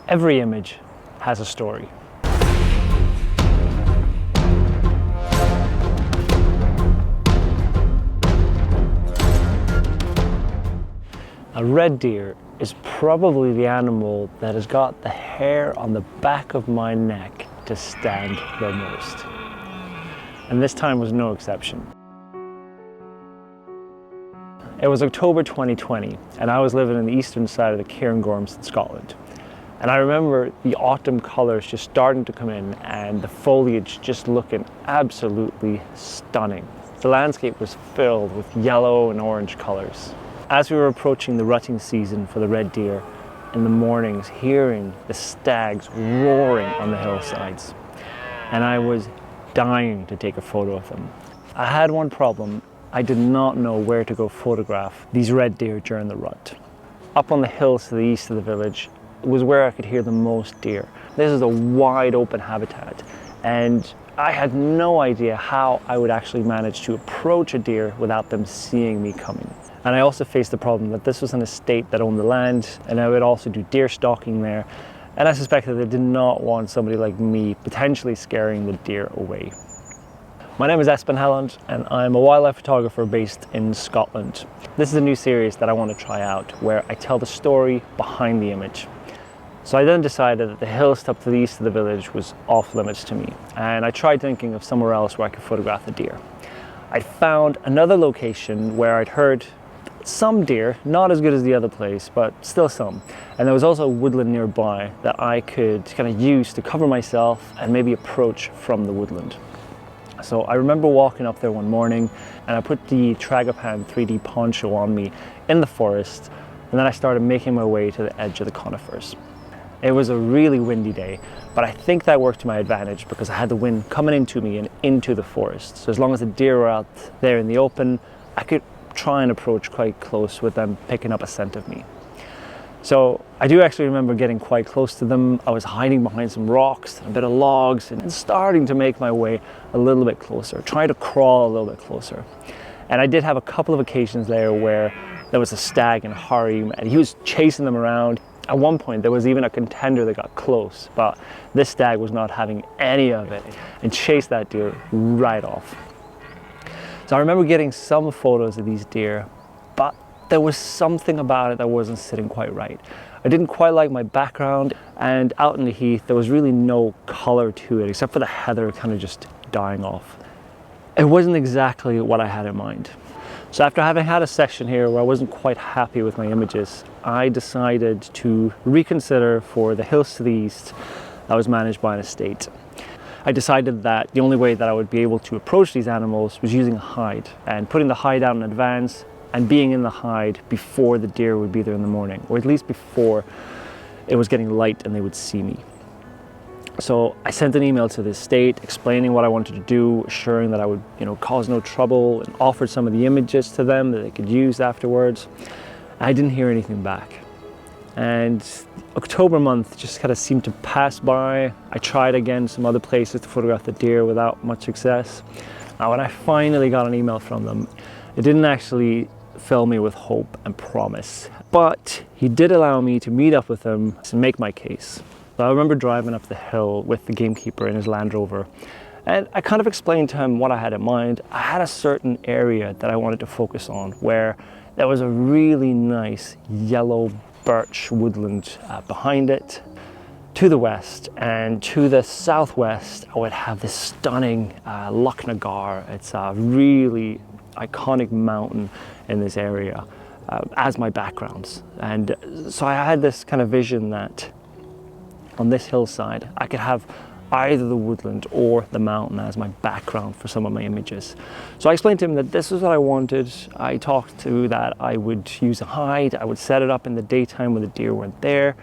Every image has a story. A red deer is probably the animal that has got the hair on the back of my neck to stand the most. And this time was no exception. It was October 2020, and I was living on the eastern side of the Cairngorms in Scotland. And I remember the autumn colours just starting to come in and the foliage just looking absolutely stunning. The landscape was filled with yellow and orange colours. As we were approaching the rutting season for the red deer, in the mornings hearing the stags roaring on the hillsides, and I was dying to take a photo of them. I had one problem. I did not know where to go photograph these red deer during the rut. Up on the hills to the east of the village was where I could hear the most deer. This is a wide open habitat, and I had no idea how I would actually manage to approach a deer without them seeing me coming. And I also faced the problem that this was an estate that owned the land, and I would also do deer stalking there, and I suspected they did not want somebody like me potentially scaring the deer away. My name is Espen Helland, and I'm a wildlife photographer based in Scotland. This is a new series that I want to try out where I tell the story behind the image. So I then decided that the hilltop to the east of the village was off limits to me, and I tried thinking of somewhere else where I could photograph the deer. I found another location where I'd heard some deer, not as good as the other place, but still some. And there was also a woodland nearby that I could kind of use to cover myself and maybe approach from the woodland. So I remember walking up there one morning, and I put the Tragopan 3D poncho on me in the forest, and then I started making my way to the edge of the conifers. It was a really windy day, but I think that worked to my advantage because I had the wind coming into me and into the forest. So as long as the deer were out there in the open, I could try and approach quite close with them picking up a scent of me. So I do actually remember getting quite close to them. I was hiding behind some rocks and a bit of logs and starting to make my way a little bit closer, trying to crawl a little bit closer. And I did have a couple of occasions there where there was a stag in a hurry and he was chasing them around. At one point there was even a contender that got close, but this stag was not having any of it and chased that deer right off. So I remember getting some photos of these deer, but there was something about it that wasn't sitting quite right. I didn't quite like my background, and out in the heath there was really no color to it except for the heather kind of just dying off. It wasn't exactly what I had in mind. So after having had a session here where I wasn't quite happy with my images, I decided to reconsider for the hills to the east that was managed by an estate. I decided that the only way that I would be able to approach these animals was using a hide and putting the hide out in advance and being in the hide before the deer would be there in the morning, or at least before it was getting light and they would see me. So I sent an email to the estate explaining what I wanted to do, assuring that I would, cause no trouble, and offered some of the images to them that they could use afterwards. I didn't hear anything back. And October month just kind of seemed to pass by. I tried again some other places to photograph the deer without much success. Now when I finally got an email from them, it didn't actually fill me with hope and promise, but he did allow me to meet up with him to make my case. So I remember driving up the hill with the gamekeeper in his Land Rover, and I kind of explained to him what I had in mind. I had a certain area that I wanted to focus on where there was a really nice yellow birch woodland behind it. To the west and to the southwest, I would have this stunning Loch Nagar. It's a really iconic mountain in this area as my backgrounds. And so I had this kind of vision that on this hillside, I could have either the woodland or the mountain as my background for some of my images. So I explained to him that this is what I wanted. I talked to that I would use a hide. I would set it up in the daytime when the deer weren't there.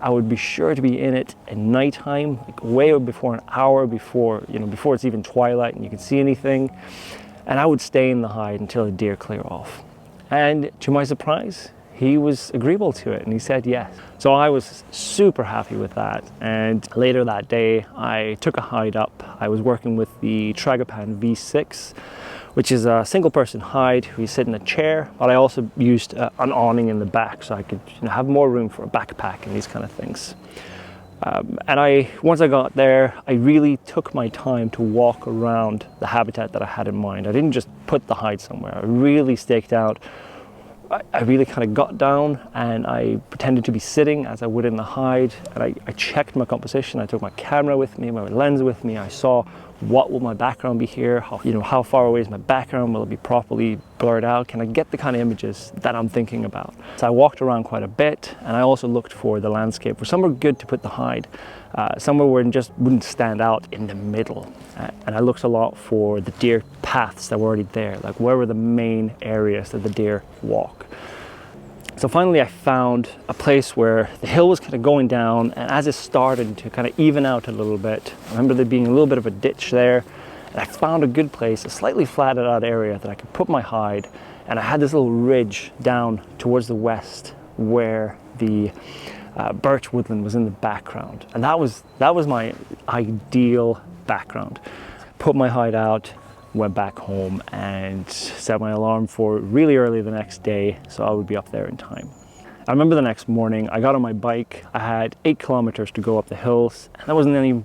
I would be sure to be in it at nighttime, like way before an hour before it's even twilight and you can see anything. And I would stay in the hide until the deer clear off. And to my surprise, he was agreeable to it and he said yes. So I was super happy with that. And later that day, I took a hide up. I was working with the Tragopan V6, which is a single person hide where you sit in a chair, but I also used an awning in the back so I could have more room for a backpack and these kind of things. Once I got there, I really took my time to walk around the habitat that I had in mind. I didn't just put the hide somewhere. I really staked out. I really kind of got down and I pretended to be sitting as I would in the hide, and I checked my composition. I took my camera with me, my lens with me. I saw what will my background be here, how far away is my background, will it be properly blurred out, can I get the kind of images that I'm thinking about. So I walked around quite a bit, and I also looked for the landscape, for somewhere good to put the hide, somewhere where it just wouldn't stand out in the middle. And I looked a lot for the deer paths that were already there, like where were the main areas that the deer walk. So finally I found a place where the hill was kind of going down, and as it started to kind of even out a little bit, I remember there being a little bit of a ditch there, and I found a good place, a slightly flattened out area that I could put my hide, and I had this little ridge down towards the west where the birch woodland was in the background, and that was my ideal background. Put my hide out, went back home and set my alarm for really early the next day so I would be up there in time. I remember the next morning I got on my bike. I had 8 kilometers to go up the hills, and there wasn't any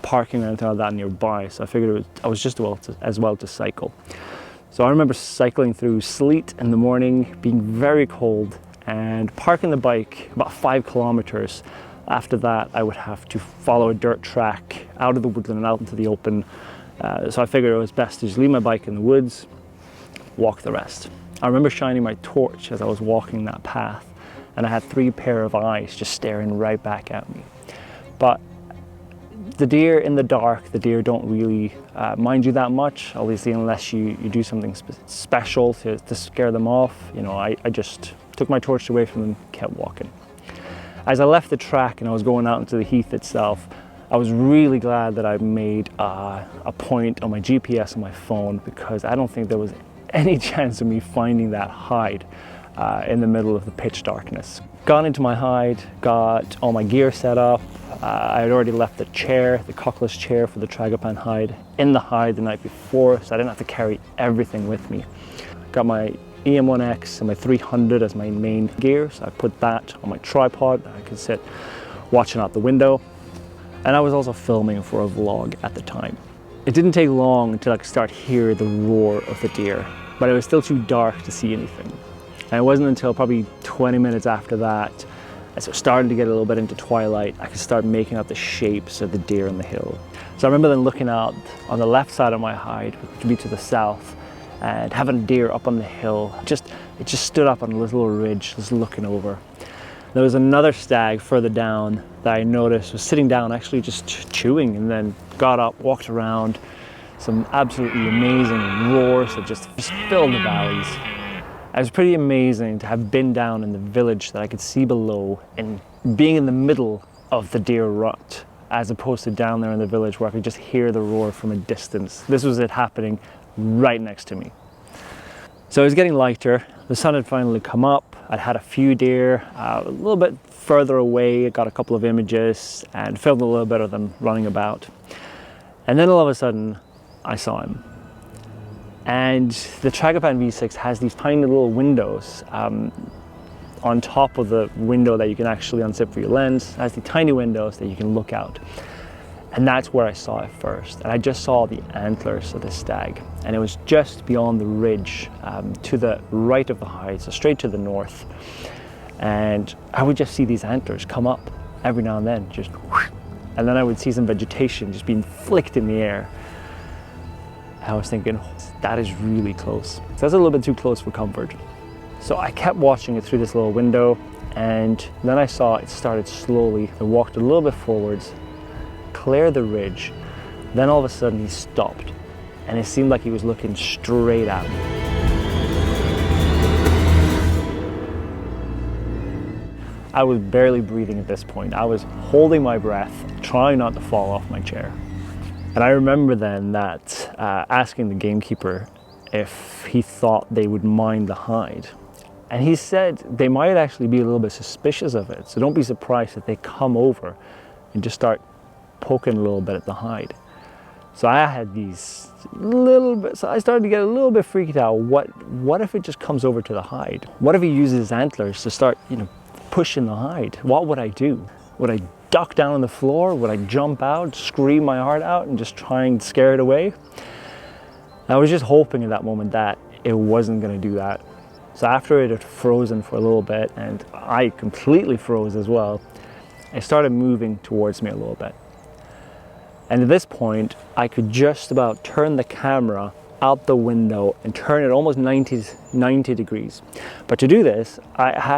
parking or anything like that nearby, so I figured I was just as well to cycle. So I remember cycling through sleet in the morning, being very cold, and parking the bike about 5 kilometers. After that I would have to follow a dirt track out of the woodland and out into the open. So I figured it was best to just leave my bike in the woods, walk the rest. I remember shining my torch as I was walking that path, and I had 3 pair of eyes just staring right back at me. But the deer in the dark, the deer don't really mind you that much, obviously, unless you do something special to scare them off. I just took my torch away from them, kept walking. As I left the track and I was going out into the heath itself, I was really glad that I made a point on my GPS on my phone, because I don't think there was any chance of me finding that hide in the middle of the pitch darkness. Got into my hide, got all my gear set up. I had already left the chair, the cockless chair for the Tragopan hide, in the hide the night before, so I didn't have to carry everything with me. Got my EM1X and my 300 as my main gear, so I put that on my tripod that I could sit watching out the window. And I was also filming for a vlog at the time. It didn't take long until I could start hearing the roar of the deer, but it was still too dark to see anything. And it wasn't until probably 20 minutes after that, as it was starting to get a little bit into twilight, I could start making out the shapes of the deer on the hill. So I remember then looking out on the left side of my hide, which would be to the south, and having a deer up on the hill. It just stood up on this little ridge, just looking over. There was another stag further down that I noticed was sitting down, actually just chewing, and then got up, walked around. Some absolutely amazing roars that just filled the valleys. It was pretty amazing to have been down in the village that I could see below and being in the middle of the deer rut, as opposed to down there in the village where I could just hear the roar from a distance. This was it happening right next to me. So it was getting lighter. The sun had finally come up. I'd had a few deer a little bit further away. I got a couple of images and filmed a little bit of them running about. And then all of a sudden, I saw him. And the Tragopan V6 has these tiny little windows on top of the window that you can actually unzip for your lens. It has the tiny windows that you can look out. And that's where I saw it first. And I just saw the antlers of the stag. And it was just beyond the ridge to the right of the hide, so straight to the north. And I would just see these antlers come up every now and then, just whoosh, and then I would see some vegetation just being flicked in the air. I was thinking, that is really close. So that's a little bit too close for comfort. So I kept watching it through this little window, and then I saw it started slowly. I walked a little bit forwards, cleared the ridge, then all of a sudden he stopped, and it seemed like he was looking straight at me. I was barely breathing at this point. I was holding my breath, trying not to fall off my chair. And I remember then that asking the gamekeeper if he thought they would mind the hide. And he said they might actually be a little bit suspicious of it, so don't be surprised if they come over and just start poking a little bit at the hide. So I had these little bit, so I started to get a little bit freaked out. What if it just comes over to the hide? What if he uses his antlers to start, pushing the hide? What would I do? Would I duck down on the floor? Would I jump out, scream my heart out and just try and scare it away? I was just hoping in that moment that it wasn't going to do that. So after it had frozen for a little bit and I completely froze as well, it started moving towards me a little bit. And at this point, I could just about turn the camera out the window and turn it almost 90 degrees. But to do this, I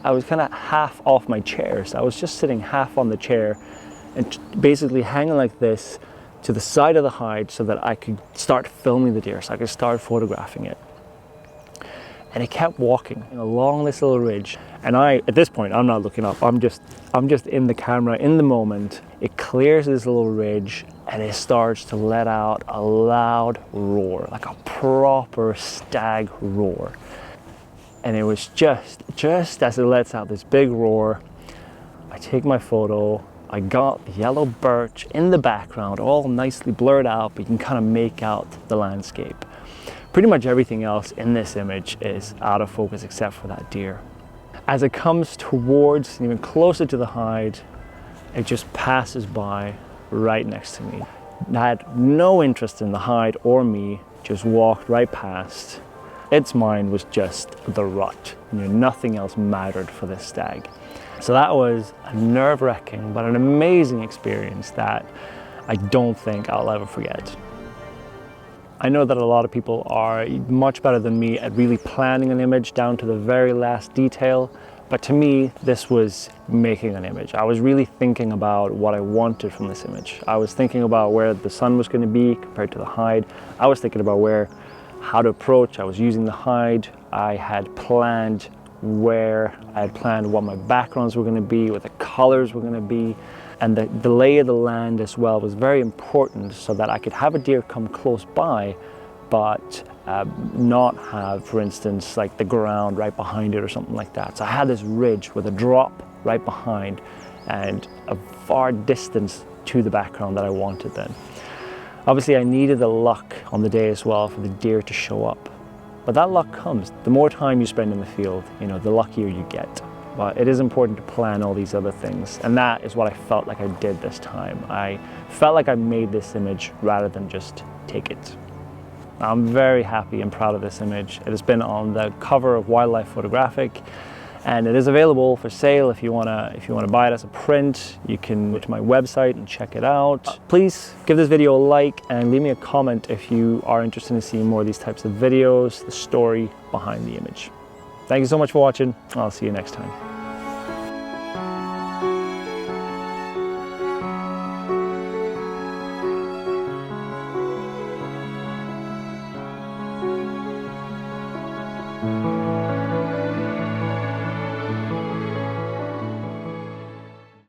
was kind of half off my chair. So I was just sitting half on the chair and basically hanging like this to the side of the hide so that I could start filming the deer, so I could start photographing it. And it kept walking along this little ridge. And at this point, I'm not looking up. I'm just in the camera in the moment. It clears this little ridge and it starts to let out a loud roar, like a proper stag roar. And it was just as it lets out this big roar, I take my photo. I got the yellow birch in the background, all nicely blurred out, but you can kind of make out the landscape. Pretty much everything else in this image is out of focus except for that deer. As it comes towards, even closer to the hide, it just passes by right next to me. I had no interest in the hide or me, just walked right past. Its mind was just the rut. Nothing else mattered for this stag. So that was a nerve-wracking but an amazing experience that I don't think I'll ever forget. I know that a lot of people are much better than me at really planning an image down to the very last detail, but to me, this was making an image. I was really thinking about what I wanted from this image. I was thinking about where the sun was going to be compared to the hide. I was thinking about how to approach. I was using the hide. I had planned what my backgrounds were going to be, what the colors were going to be. And the lay of the land as well was very important so that I could have a deer come close by, but not have, for instance, like the ground right behind it or something like that. So I had this ridge with a drop right behind and a far distance to the background that I wanted then. Obviously, I needed the luck on the day as well for the deer to show up. But that luck comes. The more time you spend in the field, the luckier you get. But it is important to plan all these other things. And that is what I felt like I did this time. I felt like I made this image rather than just take it. I'm very happy and proud of this image. It has been on the cover of Wildlife Photographic, and it is available for sale. If you wanna buy it as a print, you can go to my website and check it out. Please give this video a like and leave me a comment if you are interested in seeing more of these types of videos, the story behind the image. Thank you so much for watching. I'll see you next time.